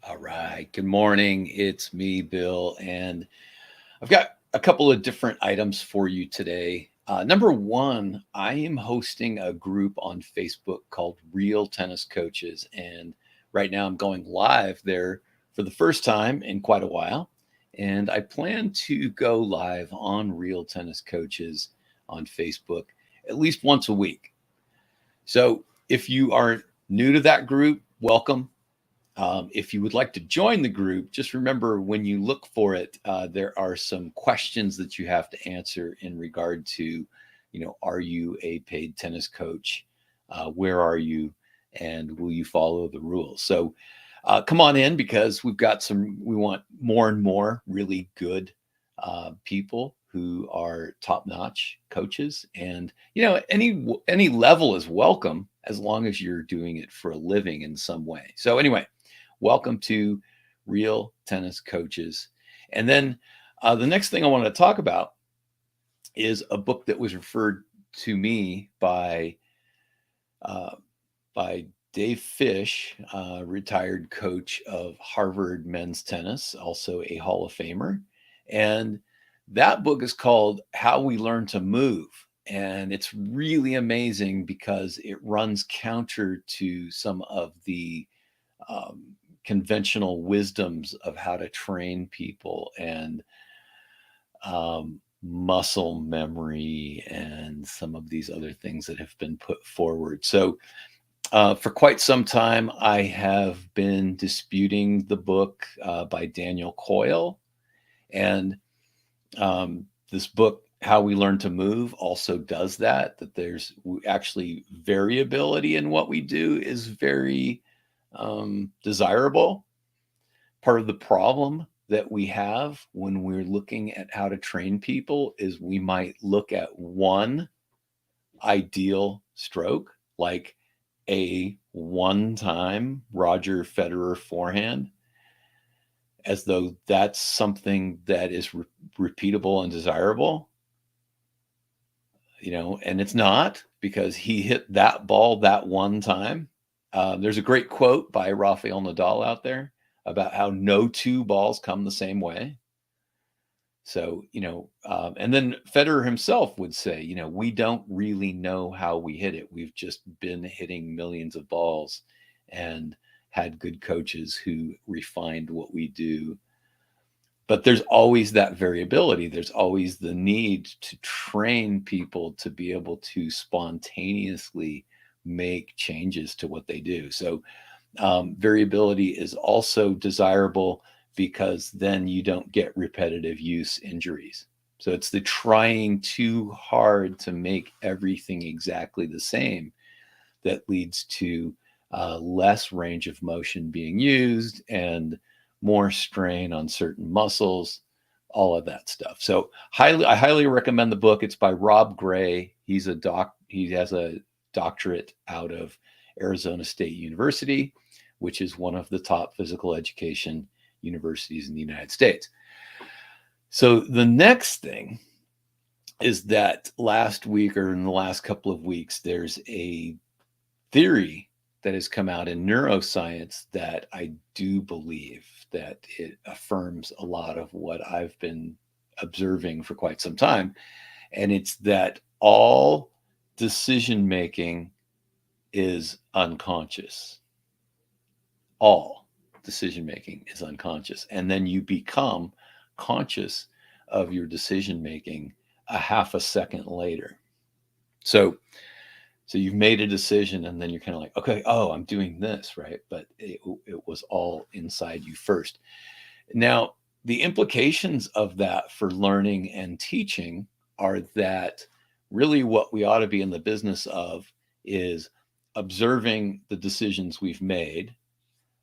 All right. Good morning. It's me, Bill, and I've got a couple of different items for you today. Number one, I am hosting a group on Facebook called Real Tennis Coaches, and right now I'm going live there for the first time in quite a while. And I plan to go live on Real Tennis Coaches on Facebook at least once a week. So if you are new to that group, welcome. If you would like to join the group, just remember when you look for it, there are some questions that you have to answer in regard to, are you a paid tennis coach? Where are you? And will you follow the rules? So come on in because we want more and more really good people who are top notch coaches. And, any level is welcome as long as you're doing it for a living in some way. So, anyway, welcome to Real Tennis Coaches. And then the next thing I want to talk about is a book that was referred to me uh, by Dave Fish, retired coach of Harvard men's tennis, also a Hall of Famer. And that book is called How We Learn to Move. And it's really amazing because it runs counter to some of the um, conventional wisdoms of how to train people and muscle memory and some of these other things that have been put forward. So, for quite some time, I have been disputing the book by Daniel Coyle. And this book, How We Learn to Move, also does that there's actually variability in what we do is very desirable. Part of the problem that we have when we're looking at how to train people is we might look at one ideal stroke, like a one time Roger Federer forehand, as though that's something that is repeatable and desirable, and it's not because he hit that ball that one time. There's a great quote by Rafael Nadal out there about how no two balls come the same way. So, and then Federer himself would say, we don't really know how we hit it. We've just been hitting millions of balls and had good coaches who refined what we do. But there's always that variability. There's always the need to train people to be able to spontaneously make changes to what they do. So, variability is also desirable because then you don't get repetitive use injuries. So it's the trying too hard to make everything exactly the same that leads to less range of motion being used and more strain on certain muscles, all of that stuff. So I highly recommend the book. It's by Rob Gray. He has a doctorate out of Arizona State University, which is one of the top physical education universities in the United States. So the next thing is that last week or in the last couple of weeks, there's a theory that has come out in neuroscience that I do believe that it affirms a lot of what I've been observing for quite some time. And it's that all decision making is unconscious. All decision making is unconscious. And then you become conscious of your decision making a half a second later. So you've made a decision and then you're kind of like, okay, oh, I'm doing this, right? But it was all inside you first. Now, the implications of that for learning and teaching are that really what we ought to be in the business of is observing the decisions we've made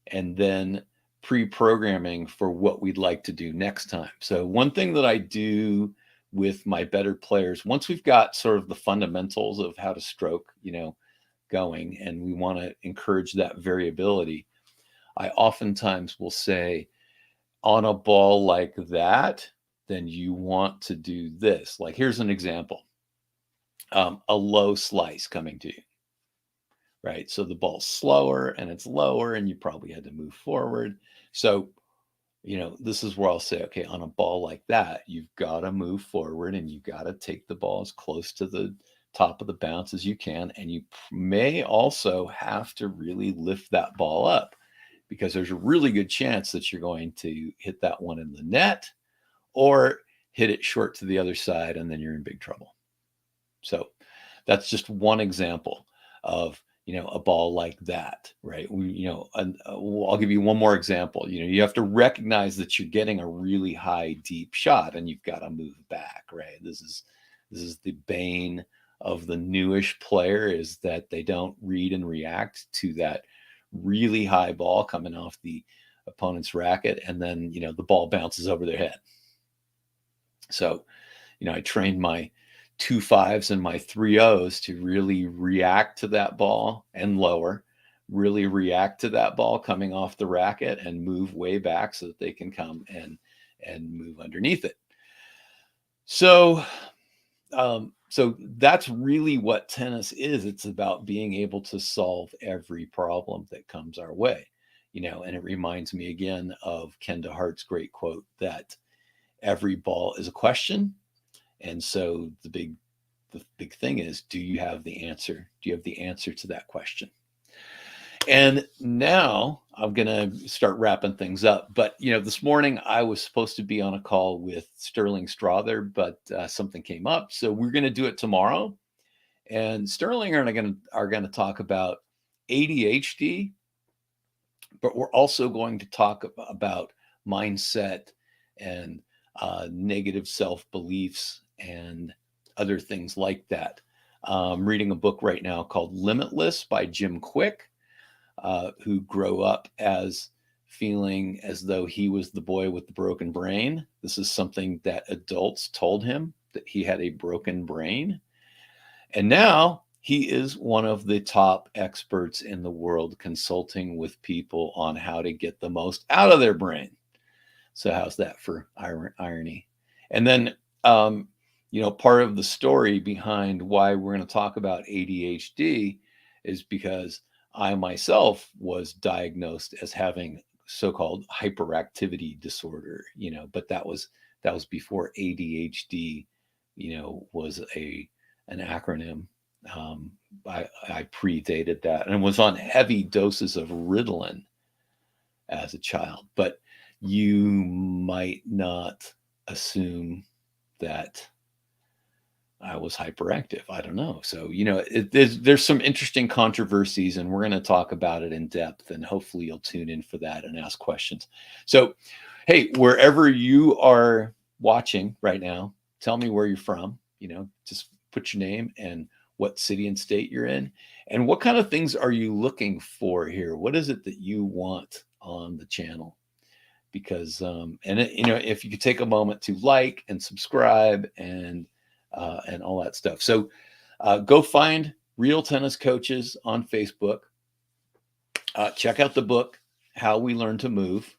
and then pre-programming for what we'd like to do next time. So one thing that I do with my better players, once we've got sort of the fundamentals of how to stroke, going, and we want to encourage that variability, I oftentimes will say, on a ball like that, then you want to do this. Like, here's an example. A low slice coming to you, right? So the ball's slower and it's lower, and you probably had to move forward. So, this is where I'll say, okay, on a ball like that, you've got to move forward and you've got to take the ball as close to the top of the bounce as you can. And you may also have to really lift that ball up, because there's a really good chance that you're going to hit that one in the net or hit it short to the other side, and then you're in big trouble. So that's just one example of, a ball like that, right? I'll give you one more example. You have to recognize that you're getting a really high, deep shot, and you've got to move back, right? This is the bane of the newish player, is that they don't read and react to that really high ball coming off the opponent's racket, and then the ball bounces over their head. So I trained my 2.5s and my 3.0s to really react to that ball and lower, really react to that ball coming off the racket and move way back so that they can come and move underneath it. So that's really what tennis is. It's about being able to solve every problem that comes our way, and it reminds me again of Kenda Hart's great quote that every ball is a question. And so the big thing is, do you have the answer? Do you have the answer to that question? And now I'm going to start wrapping things up. But, this morning I was supposed to be on a call with Styrling Strother, but something came up. So we're going to do it tomorrow. And Styrling are going to talk about ADHD, but we're also going to talk about mindset and negative self-beliefs and other things like that. I'm reading a book right now called Limitless by Jim Quick, who grew up as feeling as though he was the boy with the broken brain. This is something that adults told him, that he had a broken brain. And now he is one of the top experts in the world, consulting with people on how to get the most out of their brain. So how's that for irony? And then, part of the story behind why we're going to talk about ADHD is because I myself was diagnosed as having so-called hyperactivity disorder, but that was before ADHD, was an acronym. I predated that and was on heavy doses of Ritalin as a child, but you might not assume that I was hyperactive. I don't know. So, there's some interesting controversies, and we're going to talk about it in depth, and hopefully you'll tune in for that and ask questions. So, hey, wherever you are watching right now, tell me where you're from. Just put your name and what city and state you're in, and what kind of things are you looking for here? What is it that you want on the channel? Because if you could take a moment to like and subscribe and all that stuff. So go find Real Tennis Coaches on Facebook. Check out the book, How We Learn to Move.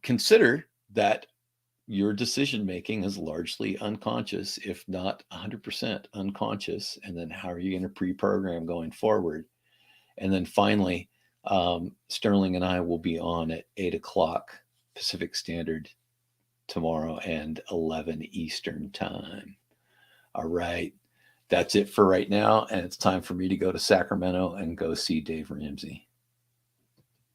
Consider that your decision making is largely unconscious, if not 100% unconscious. And then how are you going to pre-program going forward? And then finally, Styrling and I will be on at 8:00 Pacific Standard tomorrow and 11 Eastern time. All right. That's it for right now. And it's time for me to go to Sacramento and go see Dave Ramsey.